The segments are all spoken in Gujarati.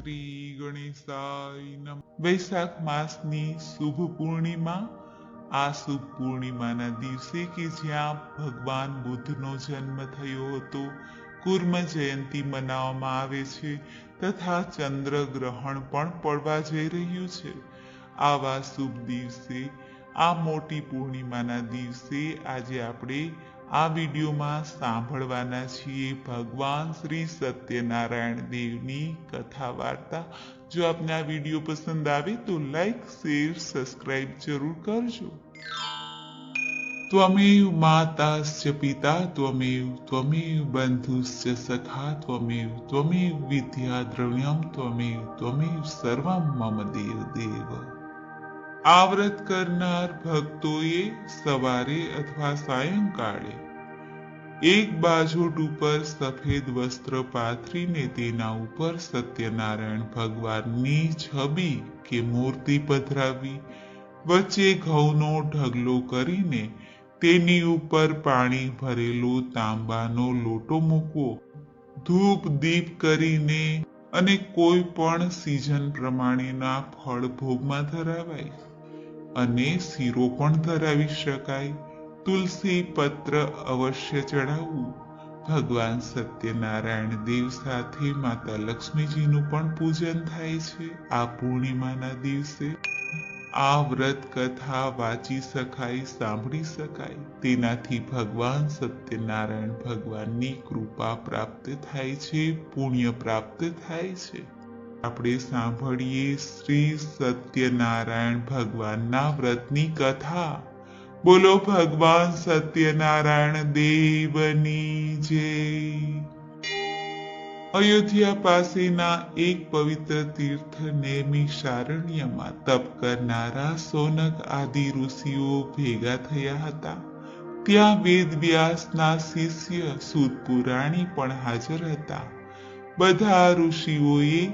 શ્રી ગણેશાય નમઃ। વૈશાખ માસની શુભ પૂર્ણિમા। આ શુભ પૂર્ણિમાના દિવસે કે જ્યાં ભગવાન બુદ્ધનો જન્મ થયો હતો, કુર્મ જયંતી મનાવવામાં આવે છે તથા ચંદ્રગ્રહણ પણ પડવા જઈ રહ્યું છે। આવા શુભ દિવસે, આ મોટી પૂર્ણિમાના દિવસે આજે આપણે આ વિડીયોમાં સાંભળવાના છીએ ભગવાન શ્રી સત્યનારાયણ દેવની કથા વાર્તા। જો આપને આ વિડીયો પસંદ આવે તો લાઈક, શેર, સબસ્ક્રાઇબ જરૂર કરજો। ત્વમેવ માતાશ્ચ પિતા ત્વમેવ, ત્વમેવ બંધુશ્ચ સખા ત્વમેવ, ત્વમેવ વિદ્યા દ્રવ્યમ ત્વમેવ, ત્વમેવ સર્વમ મમ દેવ દેવ। આ વ્રત કરનાર ભક્તોએ સવારે અથવા સાયંકાળે એક બાજોટ ઉપર સફેદ વસ્ત્ર પાથરીને તેના ઉપર સત્યનારાયણ ભગવાનની છબી કે મૂર્તિ પધરાવી, વચ્ચે ઘઉંનો ઢગલો કરીને તેની ઉપર પાણી ભરેલો તાંબાનો લોટો મૂકવો, ધૂપ દીપ કરીને અને કોઈ પણ સિઝન પ્રમાણેના ફળ ભોગમાં ધરાવાય અને શીરો પણ ધરાવી શકાય। તુલસી પત્ર અવશ્ય ચડાવવું। ભગવાન સત્યનારાયણ દેવ સાથે માતા લક્ષ્મીજીનું પણ પૂજન થાય છે। આ પૂર્ણિમાના દિવસે આ વ્રત કથા વાંચી શકાય, સાંભળી શકાય। તેનાથી ભગવાન સત્યનારાયણ ભગવાનની કૃપા પ્રાપ્ત થાય છે, પુણ્ય પ્રાપ્ત થાય છે। આપણે સાંભળીએ શ્રી સત્યનારાયણ ભગવાનના વ્રતની કથા। બોલો ભગવાન સત્યનારાયણ દેવની જય। અયોધ્યા પાસેના એક પવિત્ર તીર્થ નૈમિષારણ્યમાં તપ કરનારા સોનક આદિ ઋષિઓ ભેગા થયા હતા। ત્યાં વેદવ્યાસના શિષ્ય સૂત પુરાણી પણ હાજર હતા। બધા ઋષિઓએ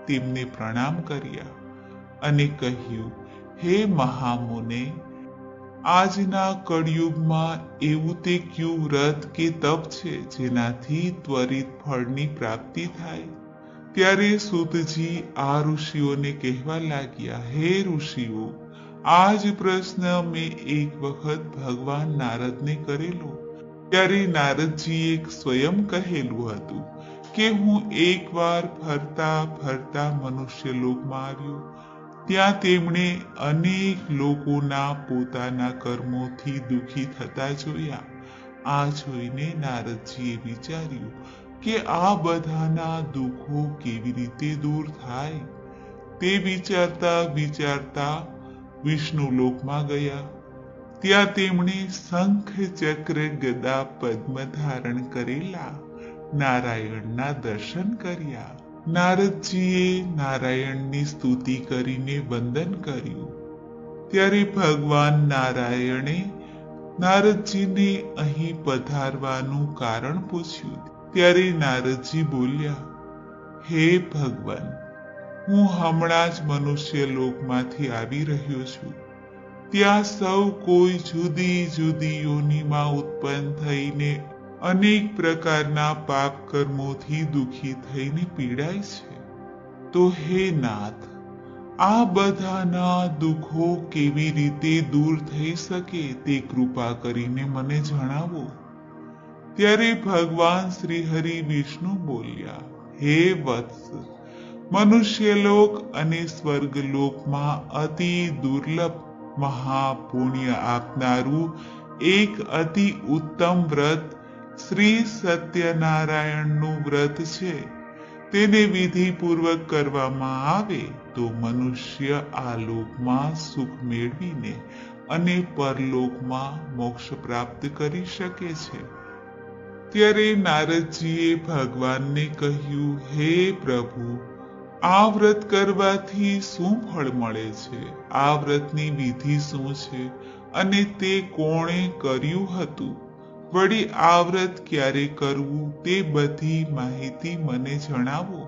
તેમને પ્રણામ કર્યા અને કહ્યું, હે મહામુને, આજના કળિયુગમાં એવું તે ક્યું વ્રત કે તપ છે જેનાથી ત્વરિત ફળની પ્રાપ્તિ થાય? ત્યારે સૂતજી આ ઋષિઓને કહેવા લાગ્યા, હે ઋષિઓ, આ જ પ્રશ્ન મેં એક વખત ભગવાન નારદને કરેલો। ત્યારે નારદજીએ સ્વયં કહેલું હતું કે હું એકવાર ફરતા ફરતા મનુષ્ય લોકમાં આવ્યો। ત્યાં તેમણે અનેક લોકોના પોતાના કર્મોથી દુઃખી થતા જોયા। આ જોઈને નારદજીએ વિચાર્યું કે આ બધાના દુઃખો કેવી રીતે દૂર થાય? તે વિચારતા વિચારતા વિષ્ણુ લોકમાં ગયા। ત્યાં તેમણે શંખ, ચક્ર, ગદા, પદ્મ ધારણ કરેલા નારાયણના દર્શન કર્યા। નારદજીએ નારાયણની સ્તુતિ કરીને વંદન કર્યું। ત્યારે ભગવાન નારાયણે નારદજીને અહીં પધારવાનું કારણ પૂછ્યું। ત્યારે નારદજી બોલ્યા, હે ભગવાન, હું હમણાં જ મનુષ્ય લોકમાંથી આવી રહ્યો છું। ત્યાં સૌ કોઈ જુદી જુદી યોનિમાં ઉત્પન્ન થઈને અનેક પ્રકારના પાપ કર્મોથી દુઃખી થઈને પીડાય છે। તો હે નાથ, આ બધાના દુઃખો કેવી રીતે દૂર થઈ શકે તે કૃપા કરીને મને જણાવો। ત્યારે ભગવાન શ્રી હરિ વિષ્ણુ બોલ્યા, હે વત્સ, મનુષ્યલોક અને સ્વર્ગલોકમાં અતિ દુર્લભ મહાપુણ્ય આપનારું એક અતિ ઉત્તમ વ્રત શ્રી સત્યનારાયણનું વ્રત છે। તેને વિધિપૂર્વક કરવામાં આવે તો મનુષ્ય આ લોકમાં સુખ મેળવીને અને પરલોકમાં મોક્ષ પ્રાપ્ત કરી શકે છે। ત્યારે નારદજીએ ભગવાનને કહ્યું, હે પ્રભુ, આ વ્રત કરવાથી શું ફળ મળે છે? આ વ્રતની વિધિ શું છે અને તે કોણે કર્યું હતું? વળી આ વ્રત ક્યારે કરવું તે બધી માહિતી મને જણાવો।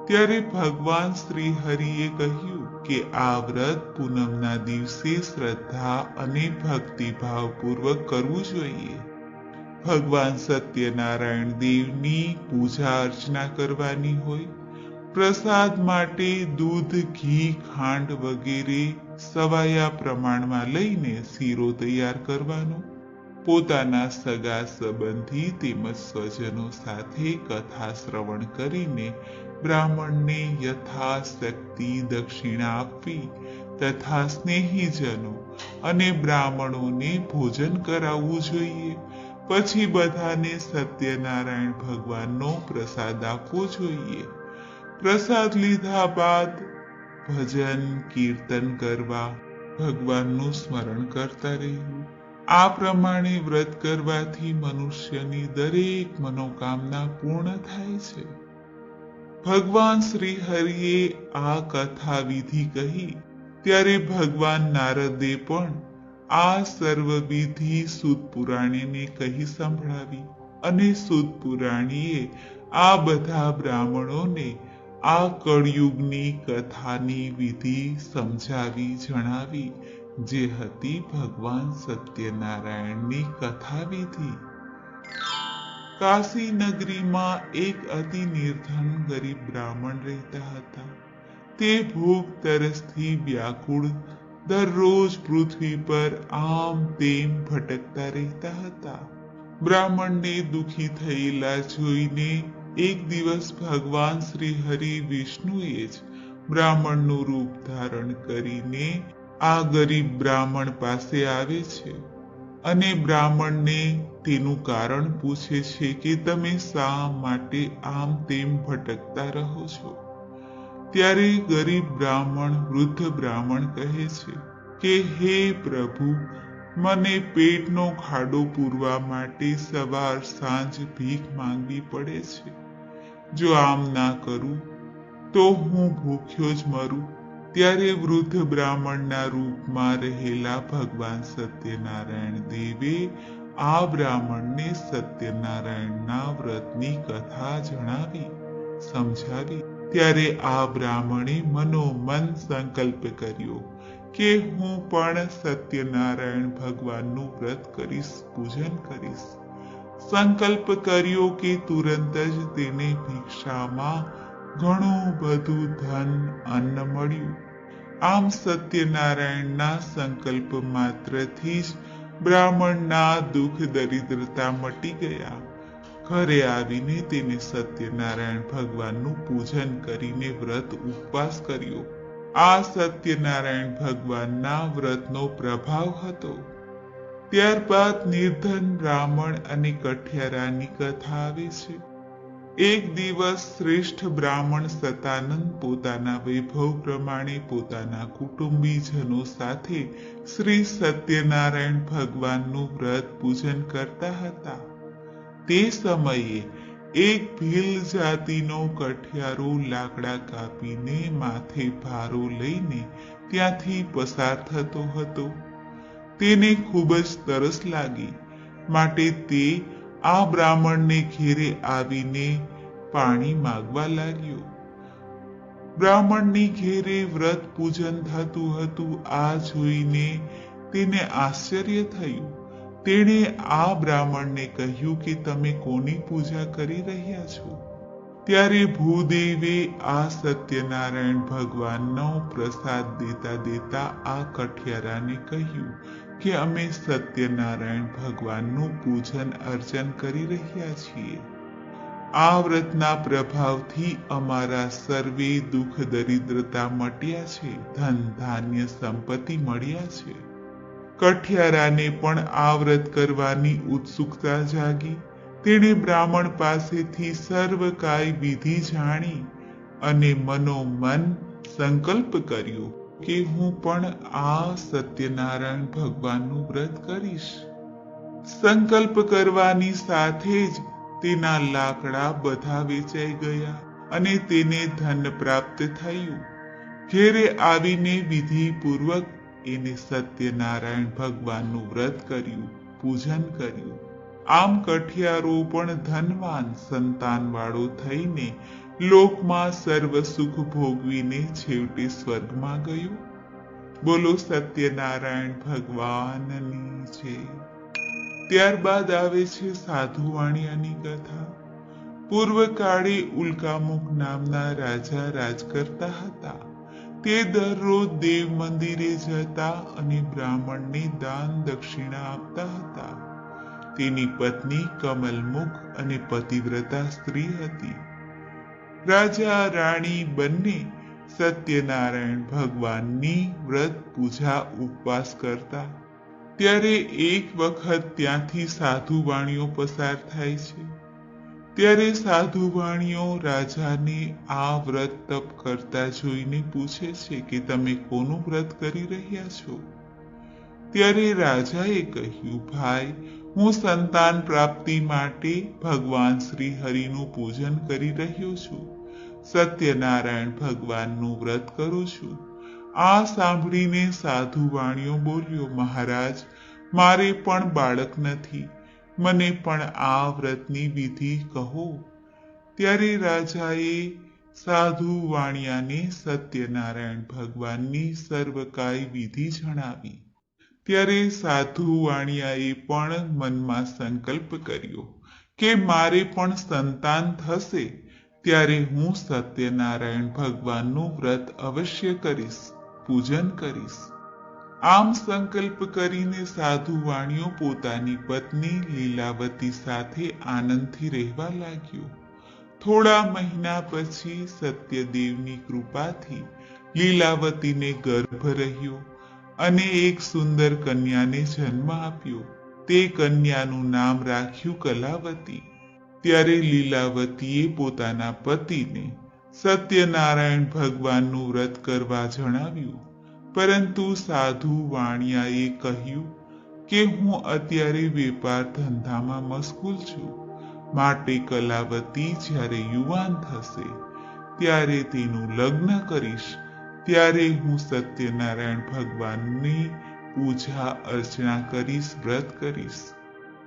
ત્યારે ભગવાન શ્રી હરિએ કહ્યું કે આ વ્રત પૂનમના દિવસે શ્રદ્ધા અને ભક્તિભાવપૂર્વક કરવું જોઈએ। ભગવાન સત્યનારાયણ દેવની પૂજા અર્ચના કરવાની હોય। પ્રસાદ માટે દૂધ, ઘી, ખાંડ વગેરે સવાયા પ્રમાણમાં લઈને શીરો તૈયાર કરવાનો. પોતાના સગા સંબંધી તેમજ સ્વજનો સાથે કથા શ્રવણ કરીને બ્રાહ્મણને યથાશક્તિ દક્ષિણા આપવી તથા સ્નેહીજનો અને બ્રાહ્મણોને ભોજન કરાવવું જોઈએ. પછી બધાને સત્યનારાયણ ભગવાનનો પ્રસાદ આપવો જોઈએ. પ્રસાદ લીધા બાદ ભજન કીર્તન કરવા, ભગવાનનું સ્મરણ કરતા રહેવું. આ પ્રમાણે વ્રત કરવાથી મનુષ્યની દરેક મનોકામના પૂર્ણ થાય છે. ભગવાન શ્રી હરિએ આ કથા વિધિ કહી ત્યારે ભગવાન નારદે પણ આ સર્વ વિધિ સૂત પુરાણીને કહી સંભળાવી અને સૂત પુરાણીએ આ બધા બ્રાહ્મણોને આ કળયુગની કથાની વિધિ સમજાવી જણાવી, જે હતી ભગવાન સત્યનારાયણની કથા વિધિ. કાશી નગરીમાં એક અતિ નિર્ધન ગરીબ બ્રાહ્મણ રહેતા હતા. તે ભૂખ તરસથી વ્યાકુળ દરરોજ પૃથ્વી પર આમ તેમ ભટકતા રહેતા હતા. બ્રાહ્મણને દુઃખી થયેલા જોઈને એક દિવસ ભગવાન શ્રી હરિ વિષ્ણુએ જ બ્રાહ્મણનું રૂપ ધારણ કરીને આ ગરીબ બ્રાહ્મણ પાસે આવે છે અને બ્રાહ્મણને તેનું કારણ પૂછે છે કે તમે શા માટે આમ તેમ ભટકતા રહો છો. ત્યારે ગરીબ બ્રાહ્મણ વૃદ્ધ બ્રાહ્મણ કહે છે કે હે પ્રભુ, મને પેટનો ખાડો પૂરવા માટે સવાર સાંજ ભીખ માંગવી પડે છે. જો આમ ના કરું તો હું ભૂખ્યો જ મરું. ત્યારે વૃદ્ધ બ્રાહ્મણના રૂપમાં રહેલા ભગવાન સત્યનારાયણ દેવે આ બ્રાહ્મણને સત્યનારાયણના વ્રતની કથા જણાવી સમજાવી. ત્યારે આ બ્રાહ્મણે મનોમન સંકલ્પ કર્યો કે હું પણ સત્યનારાયણ ભગવાનનું વ્રત કરીશ, પૂજન કરીશ. સંકલ્પ કર્યો કે તુરંત જ તેને ભિક્ષામાં ઘણું બધું ધન અન્ન મળ્યું. આમ સત્યનારાયણના સંકલ્પ માત્રથી જ બ્રાહ્મણના દુઃખ દરિદ્રતા મટી ગયા. ઘરે આવીને તેને સત્યનારાયણ ભગવાનનું પૂજન કરીને વ્રત ઉપવાસ કર્યો. આ સત્યનારાયણ ભગવાનના વ્રતનો પ્રભાવ હતો. ત્યારબાદ નિર્ધન બ્રાહ્મણ અને કઠિયારાની કથા આવે છે. એક દિવસ શ્રેષ્ઠ બ્રાહ્મણ સતાનંદ પોતાના વૈભવ પ્રમાણે પોતાના કુટુંબીજનો સાથે શ્રી સત્યનારાયણ ભગવાનનું વ્રત પૂજન કરતા હતા. તે સમયે એક ભીલ જાતિનો કઠિયારો લાકડા કાપીને માથે ભારો લઈને ત્યાંથી પસાર થતો હતો. તેને ખૂબ જ તરસ લાગી, માટે તે આ બ્રાહ્મણને ઘેરે આવીને પાણી માંગવા લાગ્યો. બ્રાહ્મણની ઘેરે વ્રત પૂજન થતું હતું. આ જોઈને તેને આશ્ચર્ય થયું. તેણે આ બ્રાહ્મણને કહ્યું કે તમે કોની પૂજા કરી રહ્યા છો? ત્યારે ભૂદેવે આ સત્યનારાયણ ભગવાનનો પ્રસાદ દેતા દેતા આ કઠિયારાને કહ્યું કે અમે સત્યનારાયણ ભગવાનનું પૂજન અર્ચન કરી રહ્યા છીએ. આ વ્રતના પ્રભાવથી અમારા સર્વે દુઃખ દરિદ્રતા મટ્યા છે, ધન ધાન્ય સંપત્તિ મળ્યા છે. કઠિયારાને પણ આ વ્રત કરવાની ઉત્સુકતા જાગી. તેણે બ્રાહ્મણ પાસેથી સર્વ કાય વિધિ જાણી અને મનોમન સંકલ્પ કર્યો કે હું પણ આ સત્યનારાયણ ભગવાનનું વ્રત કરીશ. સંકલ્પ કરવાની સાથે જ તેના લાકડા બધા વેચાઈ ગયા અને તેને ધન પ્રાપ્ત થયું. ઘેરે આવીને વિધિપૂર્વક એને સત્યનારાયણ ભગવાનનું વ્રત કર્યું, પૂજન કર્યું. આમ કઠિયારો પણ ધનવાન સંતાનવાળો થઈને લોકમાં સર્વ સુખ ભોગવીને છેવટે સ્વર્ગમાં ગયો. બોલો સત્યનારાયણ ભગવાનની જય. ત્યારબાદ આવે છે સાધુ વાણિયાની કથા. પૂર્વકાળે ઉલ્કામુખ નામના રાજા રાજ કરતા હતા. તે દરરોજ દેવ મંદિરે જતા અને બ્રાહ્મણને દાન દક્ષિણા આપતા હતા. તેની પત્ની કમલમુખ અને પતિવ્રતા સ્ત્રી હતી. રાજા રાણી બંને સત્યનારાયણ ભગવાનની વ્રત પૂજા ઉપવાસ કરતા. ત્યારે એક વખત ત્યાંથી સાધુ વાણીઓ પસાર થાય છે. ત્યારે સાધુ વાણીઓ રાજાને આ વ્રત તપ કરતા જોઈને પૂછે છે કે તમે કોનું વ્રત કરી રહ્યા છો? ત્યારે રાજાએ કહ્યું, ભાઈ, હું સંતાન પ્રાપ્તિ માટે ભગવાન શ્રી હરિનું પૂજન કરી રહ્યો છું. સત્યનારાયણ ભગવાનનું વ્રત કરું છું. આ સાંભળીને સાધુ વાણીઓ બોલ્યો, મહારાજ, મારે પણ બાળક નથી, મને પણ આ વ્રતની વિધિ કહો. ત્યારે રાજાએ સાધુ વાણિયાને સત્યનારાયણ ભગવાનની સર્વકાય વિધિ જણાવી. ત્યારે સાધુ વાણિયાએ પણ મનમાં સંકલ્પ કર્યો કે મારે પણ સંતાન થશે ત્યારે હું સત્યનારાયણ ભગવાનનું વ્રત અવશ્ય કરીશ, પૂજન કરીશ. આમ સંકલ્પ કરીને સાધુ વાણીઓ પોતાની પત્ની લીલાવતી સાથે આનંદથી રહેવા લાગ્યો. થોડા મહિના પછી સત્યદેવની કૃપાથી લીલાવતીને ગર્ભ રહ્યો અને એક સુંદર કન્યાને જન્મ આપ્યો. તે કન્યાનું નામ રાખ્યું કલાવતી. ત્યારે લીલાવતીએ પોતાના પતિને સત્યનારાયણ ભગવાનનું વ્રત કરવા જણાવ્યું. પરંતુ સાધુ વાણિયાએ કહ્યું કે હું અત્યારે વેપાર ધંધામાં મશગુલ છું, માટે કલાવતી જ્યારે યુવાન થશે ત્યારે તેનું લગ્ન કરીશ, ત્યારે હું સત્યનારાયણ ભગવાનની પૂજા અર્ચના કરીશ, વ્રત કરીશ.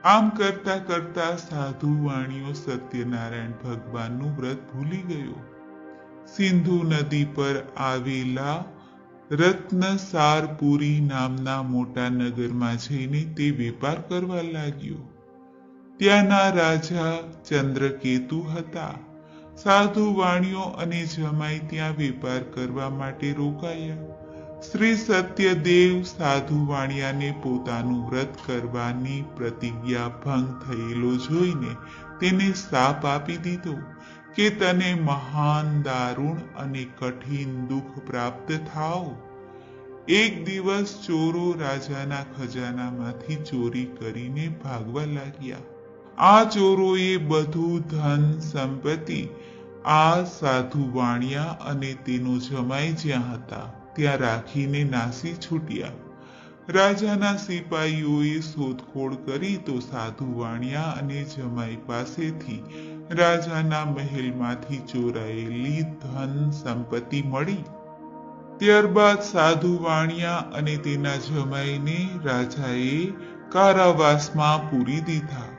આમ કરતા કરતા સાધુ વાણીઓ સત્યનારાયણ ભગવાનનું વ્રત ભૂલી ગયો. સિંધુ નદી પર આવેલા રત્નસારપુરી નામના મોટા નગરમાં જઈને તે વેપાર કરવા લાગ્યો. ત્યાંના રાજા ચંદ્રકેતુ હતા. સાધુ વાણીઓ અને જમાઈ ત્યાં વેપાર કરવા માટે રોકાયા. શ્રી સત્યદેવ સાધુ વાણિયાને પોતાનું વ્રત કરવાની પ્રતિજ્ઞા ભંગ થયેલો જોઈને તેને શાપ આપી દીધો કે તને મહાન દારૂણ અને કઠિન દુઃખ પ્રાપ્ત થાવ. એક દિવસ ચોરો રાજાના ખજાનામાંથી ચોરી કરીને ભાગવા લાગ્યા. આ ચોરોએ બધું ધન સંપત્તિ આ સાધુ વાણિયા અને તેનો જમાઈ જ્યાં હતા ત્યાં રાખીને નાસી છૂટ્યા. રાજાના સિપાહીઓએ શોધખોળ કરી તો સાધુ વાણિયા અને જમાઈ પાસેથી રાજાના મહેલમાંથી ચોરાયેલી ધન સંપત્તિ મળી. ત્યારબાદ સાધુ વાણિયા અને તેના જમાઈને રાજાએ કારાવાસમાં પૂરી દીધા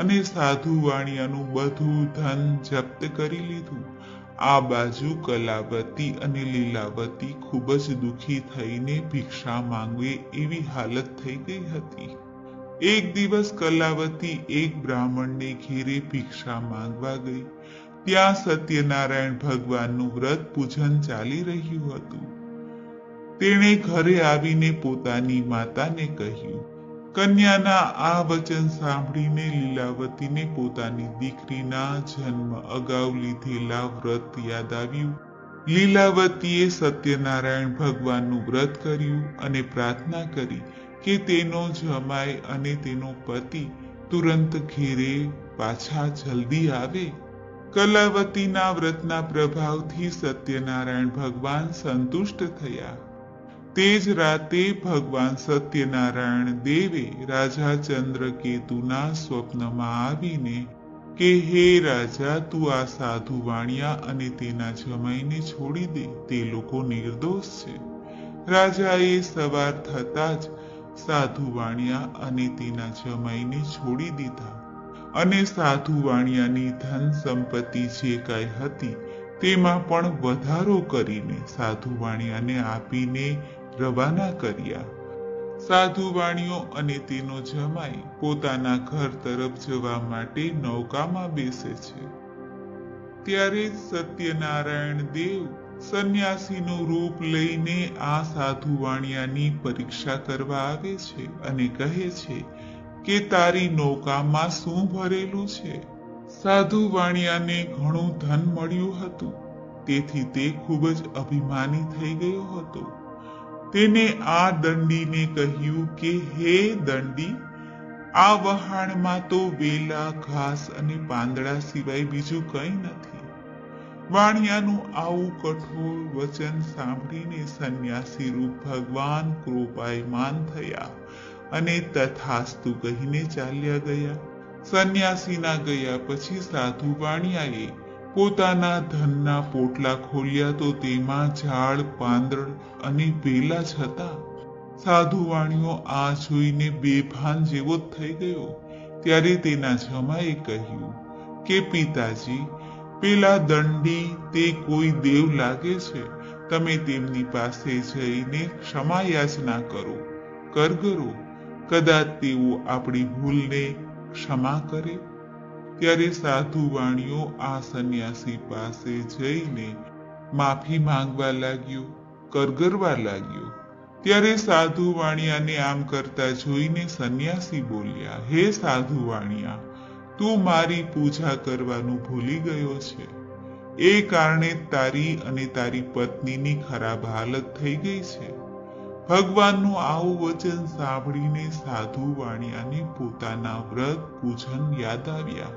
અને સાધુ વાણિયાનું બધું ધન જપ્ત કરી લીધું. આ બાજુ કલાવતી અને લીલાવતી ખૂબ જ દુઃખી થઈને ભિક્ષા માંગવે એવી હાલત થઈ ગઈ હતી. એક દિવસ કલાવતી એક બ્રાહ્મણને ઘેરે ભિક્ષા માંગવા ગઈ. ત્યાં સત્યનારાયણ ભગવાનનું વ્રત પૂજન ચાલી રહ્યું હતું. તેણે ઘરે આવીને પોતાની માતાને કહ્યું. કન્યાના આ વચન સાંભળીને લીલાવતીને પોતાની દીકરીના જન્મ અગાઉ લીધેલા વ્રત યાદ આવ્યું. લીલાવતીએ સત્યનારાયણ ભગવાનનું વ્રત કર્યું અને પ્રાર્થના કરી કે તેનો જમાઈ અને તેનો પતિ તુરંત ઘેરે પાછા જલ્દી આવે. કલાવતીના વ્રતના પ્રભાવથી સત્યનારાયણ ભગવાન સંતુષ્ટ થયા. તે જ રાતે ભગવાન સત્યનારાયણ દેવે રાજા ચંદ્રકેતુના સ્વપ્નમાં આવીને કે હે રાજા, તું આ સાધુ વાણિયા અને તેના જમાઈને છોડી દે, તે લોકો નિર્દોષ છે. રાજાએ સવાર થતા જ સાધુ વાણિયા અને તેના જમાઈને છોડી દીધા અને સાધુ વાણિયાની ધન સંપત્તિ જે કાંઈ હતી તેમાં પણ વધારો કરીને સાધુ વાણિયાને આપીને રવાના કર્યા. સાધુ વાણીઓ અને તેનો જમાઈ પોતાના ઘર તરફ જવા માટે નૌકામાં બેસે છે. ત્યારે સત્યનારાયણ દેવ સંન્યાસીનું રૂપ લઈને આ સાધુ વાણિયાની પરીક્ષા કરવા આવે છે અને કહે છે કે તારી નૌકામાં શું ભરેલું છે? સાધુ વાણિયાને ઘણું ધન મળ્યું હતું, તેથી તે ખૂબ જ અભિમાની થઈ ગયો હતો. તેને આ દંડીને કહ્યું કે હે દંડી, આ વહાણમાં તો વેલા, ઘાસ અને પાંદડા સિવાય બીજું કંઈ નથી. વાણિયાનું આવું કઠોર વચન સાંભળીને સંન્યાસી રૂપ ભગવાન કૃપાયમાન થયા અને તથાસ્તુ કહીને ચાલ્યા ગયા. સંન્યાસીના ગયા પછી સાધુ વાણિયાએ પોતાના ધનના પોટલા ખોલ્યા તો તેમાં ઝાડ, પાંદડ અને વેલા જ હતા. સાધુ વાણિયો આ જોઈને બેભાન જેવો જ થઈ ગયો. ત્યારે તેના જમાએ કહ્યું કે પિતાજી, પેલા દંડી તે કોઈ દેવ લાગે છે. તમે તેમની પાસે જઈને ક્ષમા યાચના કરો, કરગરો. કદાચ તેઓ આપણી ભૂલને ક્ષમા કરે. ત્યારે સાધુ વાણિયો આ સંન્યાસી પાસે જઈને માફી માંગવા લાગ્યો, કરગરવા લાગ્યો. ત્યારે સાધુ વાણિયાને આમ કરતા જોઈને સંન્યાસી બોલ્યા, હે સાધુ વાણિયા, તું મારી પૂજા કરવાનું ભૂલી ગયો છે. એ કારણે તારી અને તારી પત્નીની ખરાબ હાલત થઈ ગઈ છે. ભગવાનનું આવું વચન સાંભળીને સાધુ વાણિયાને પોતાના વ્રત પૂજન યાદ આવ્યા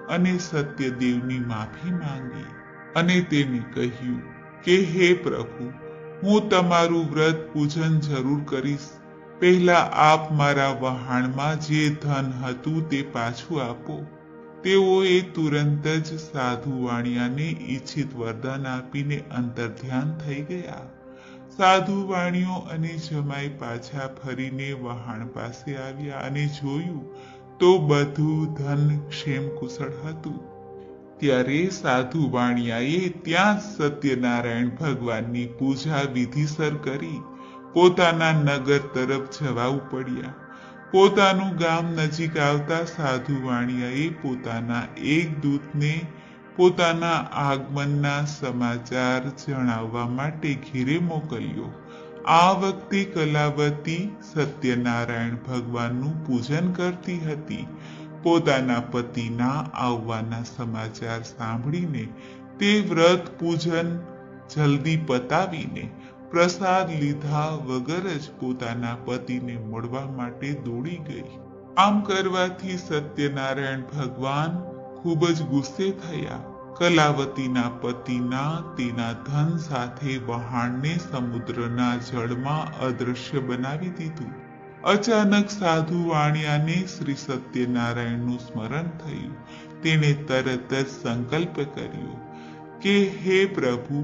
અને સત્યદેવની માફી માંગી અને તેને કહ્યું કે હે પ્રભુ, હું તમારું વ્રત પૂજન જરૂર કરીશ. પહેલા આપ મારા વહાણમાં જે ધન હતું તે પાછું આપો. તેઓએ તુરંત જ સાધુ વાણિયાને ઈચ્છિત વરદાન આપીને અંતર્ધ્યાન થઈ ગયા. સાધુ વાણિયો અને જમાઈ પાછા ફરીને વહાણ પાસે આવ્યા અને જોયું તો બધું ધન ક્ષેમ કુશળ હતું. ત્યારે સાધુ વાણિયાએ ત્યાં સત્યનારાયણ ભગવાનની પૂજા વિધિસર કરી પોતાના નગર તરફ જવા ઉપડ્યા. પોતાનું ગામ નજીક આવતા સાધુ વાણિયાએ પોતાના એક દૂતને પોતાના આગમનના સમાચાર જણાવવા માટે ઘેરે મોકલ્યો. આ વખતે કલાવતી સત્યનારાયણ ભગવાનનું પૂજન કરતી હતી. પોતાના પતિના આવવાના સમાચાર સાંભળીને તે વ્રત પૂજન જલ્દી પતાવીને પ્રસાદ લીધા વગર જ પોતાના પતિને મળવા માટે દોડી ગઈ. આમ કરવાથી સત્યનારાયણ ભગવાન ખૂબ જ ગુસ્સે થયા. કલાવતીના પતિના તેના ધન સાથે વહાણને સમુદ્રના જળમાં અદૃશ્ય બનાવી દીધું. અચાનક સાધુ વાણિયાને શ્રી સત્યનારાયણનું સ્મરણ થયું. તેણે તરત જ સંકલ્પ કર્યો કે હે પ્રભુ,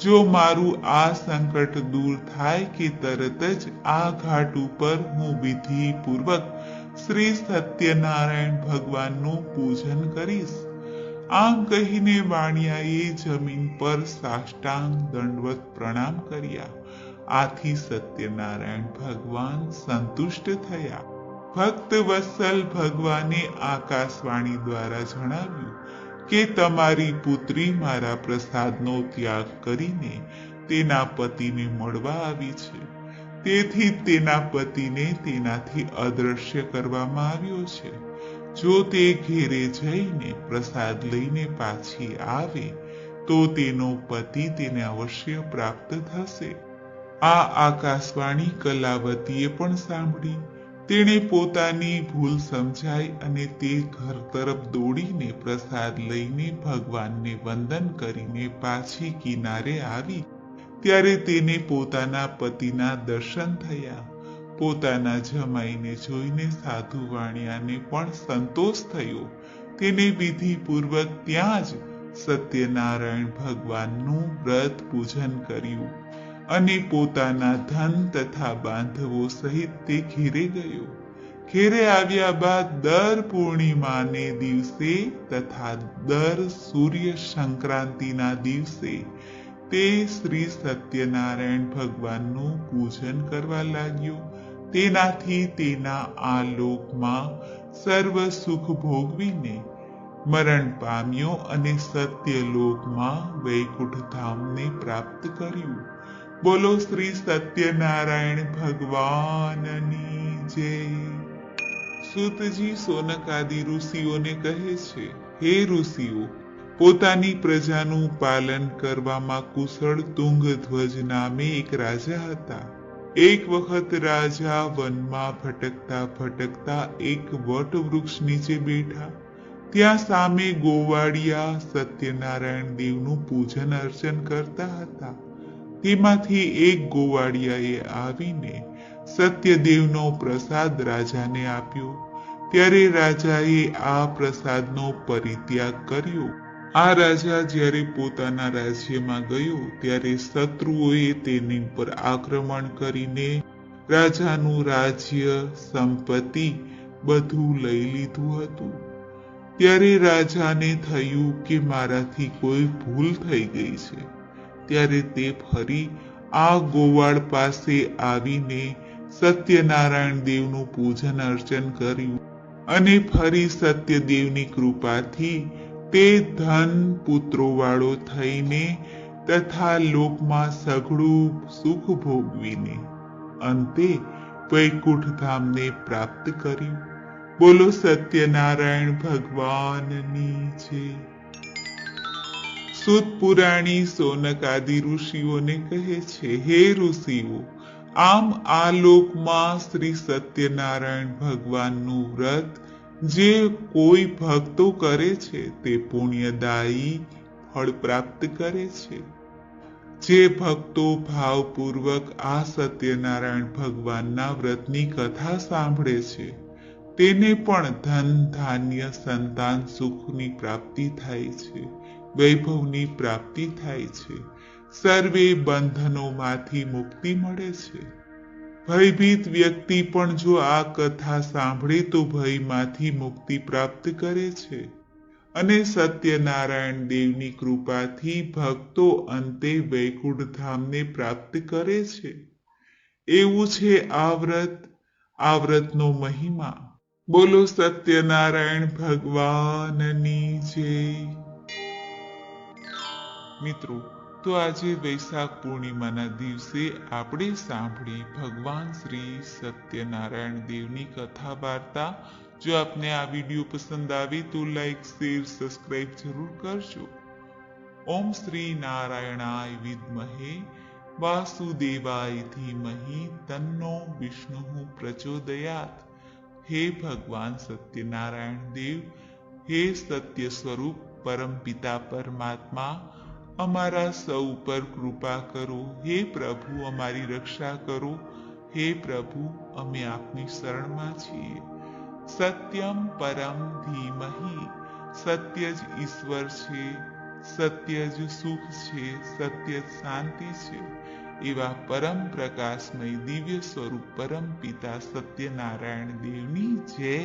જો મારું આ સંકટ દૂર થાય કે તરત જ આ ઘાટ ઉપર હું વિધિપૂર્વક શ્રી સત્યનારાયણ ભગવાનનું પૂજન કરીશ. આમ કહીને વાણિયાએ જમીન પર સાષ્ટાંગ દંડવત પ્રણામ કર્યા. આથી સત્યનારાયણ ભગવાન સંતુષ્ટ થયા. ભક્ત વત્સલ ભગવાને આકાશવાણી દ્વારા જણાવ્યું કે તમારી પુત્રી મારા પ્રસાદનો ત્યાગ કરીને તેના પતિને મળવા આવી છે. તેથી તેના પતિને તેનાથી અદૃશ્ય કરવામાં આવ્યો છે. જો તે ઘેરે જઈને પ્રસાદ લઈને પાછી આવે તો તેનો પતિ તેને અવશ્ય પ્રાપ્ત થશે. આ આકાશવાણી કલાવતીએ પણ સાંભળી. તેણે પોતાની ભૂલ સમજાઈ અને તે ઘર તરફ દોડીને પ્રસાદ લઈને ભગવાનને વંદન કરીને પાછી કિનારે આવી. ત્યારે તેને પોતાના પતિના દર્શન થયા. પોતાના જમાઈને જોઈને સાધુ વાણિયાને પણ સંતોષ થયો. તેને વિધિપૂર્વક ત્યાં જ સત્યનારાયણ ભગવાનનું વ્રત પૂજન કર્યું અને પોતાના ધન તથા બાંધવો સહિત તે ઘેરે ગયો. ઘેરે આવ્યા બાદ દર પૂર્ણિમાને દિવસે તથા દર સૂર્ય સંક્રાંતિના દિવસે તે શ્રી સત્યનારાયણ ભગવાનનું પૂજન કરવા લાગ્યો. તેનાથી તેના આ લોકમાં સર્વ સુખ ભોગવીને મરણ પામ્યો અને સત્યલોકમાં વૈકુંઠ ધામને પ્રાપ્ત કર્યું. બોલો શ્રી સત્યનારાયણ ભગવાનની જય. સૂતજી સોનકાદિ ઋષિઓને કહે છે, હે ઋષિઓ, પોતાની પ્રજાનું પાલન કરવામાં કુશળ તુંગધ્વજ નામે એક રાજા હતા. એક વખત રાજા વનમાં ભટકતા ભટકતા એક વટ વૃક્ષ નીચે બેઠા. ત્યાં સામે ગોવાળિયા સત્યનારાયણ દેવનું પૂજન અર્ચન કરતા હતા. તેમાંથી એક ગોવાળિયાએ આવીને સત્યદેવનો પ્રસાદ રાજાને આપ્યો. ત્યારે રાજાએ આ પ્રસાદનો પરિત્યાગ કર્યો. આ રાજા જ્યારે પોતાના રાજ્યમાં ગયો ત્યારે શત્રુઓએ તેની પર આક્રમણ કરીને રાજાનું રાજ્ય સંપત્તિ બધું લઈ લીધું હતું. ત્યારે રાજાને થયું કે મારાથી કોઈ ભૂલ થઈ ગઈ છે. ત્યારે તે ફરી આ ગોવાળ પાસે આવીને સત્યનારાયણ દેવનું પૂજન અર્ચન કર્યું અને ફરી સત્યદેવની કૃપાથી તે ધન પુત્રોવાળો થઈને તથા લોકમાં સઘળું સુખ ભોગવીને અંતે વૈકુંઠ ધામને પ્રાપ્ત કર્યું. બોલો સત્યનારાયણ ભગવાનની જય. સૂત પુરાણી સોનકાદિ ઋષિઓને કહે છે, હે ઋષિઓ, આમ આ લોકમાં શ્રી સત્યનારાયણ ભગવાનનું વ્રત જે કોઈ ભક્તો કરે છે તે પુણ્યદાયી ફળ પ્રાપ્ત કરે છે. જે ભક્તો ભાવપૂર્વક આ સત્યનારાયણ ભગવાનના વ્રતની કથા સાંભળે છે તેને પણ ધન ધાન્ય સંતાન સુખની પ્રાપ્તિ થાય છે, વૈભવની પ્રાપ્તિ થાય છે, સર્વે બંધનોમાંથી મુક્તિ મળે છે. ભયભીત વ્યક્તિ પણ જો આ કથા સાંભળે તો ભયમાંથી મુક્તિ પ્રાપ્ત કરે છે અને સત્યનારાયણ દેવની કૃપાથી ભક્તો અંતે વૈકુંઠ ધામને પ્રાપ્ત કરે છે. એવું છે આ વ્રતનો મહિમા. બોલો સત્યનારાયણ ભગવાનની જય. મિત્રો, તો આજે વૈશાખ પૂર્ણિમાના દિવસે આપણે સાંભળી ભગવાન શ્રી સત્યનારાયણ દેવની કથા વાર્તા. જો આપને આ વિડીયો પસંદ આવે તો લાઈક, શેર, સબસ્ક્રાઇબ જરૂર કરજો. ઓમ શ્રી નારાયણાય વિદ્મહે વાસુદેવાય ધીમહિ તન્નો વિષ્ણુ પ્રચોદયાત. હે ભગવાન સત્યનારાયણ દેવ, હે સત્ય સ્વરૂપ પરમપિતા પરમાત્મા, અમારા સૌ પર કૃપા કરો. હે પ્રભુ, અમારી રક્ષા કરો. હે પ્રભુ, અમે આપની શરણમાં છીએ. સત્યમ પરમ ધીમહિ, સત્ય જ ઈશ્વર છે, સત્ય જ સુખ છે, સત્ય જ શાંતિ છે. એવા પરમ પ્રકાશમય દિવ્ય સ્વરૂપ પરમ પિતા સત્યનારાયણ દેવની જય.